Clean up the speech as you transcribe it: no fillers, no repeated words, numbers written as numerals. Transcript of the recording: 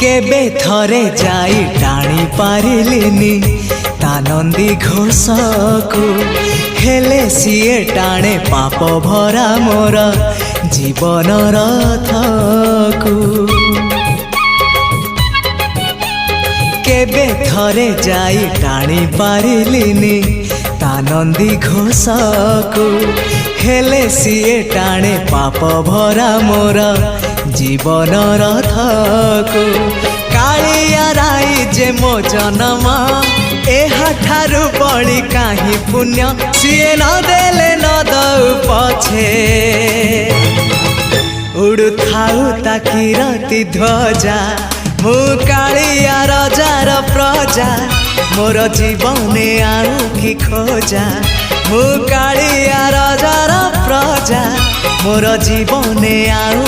केबे थरे जाई टाणी पारिलिनी तानंदी घोषकु हेले सीए टाणे पाप भरा मोर जीवन रथकु केबे थरे जाई टाणी पारिलिनी तानंदी घोषकु हेले सीए टाणे पाप भरा मोर जीवन रथकु कालिया राई जे मो जन्म एहा ठारु बड़ी काहि पुण्य सीए न देले न दउ पछे उड़ु थाउ ताकि रति ध्वजा मु कालिया रजार प्रजा मोर जीवने आउ कि खोजा मु कालिया रजार प्रजा मोर जीवने आउ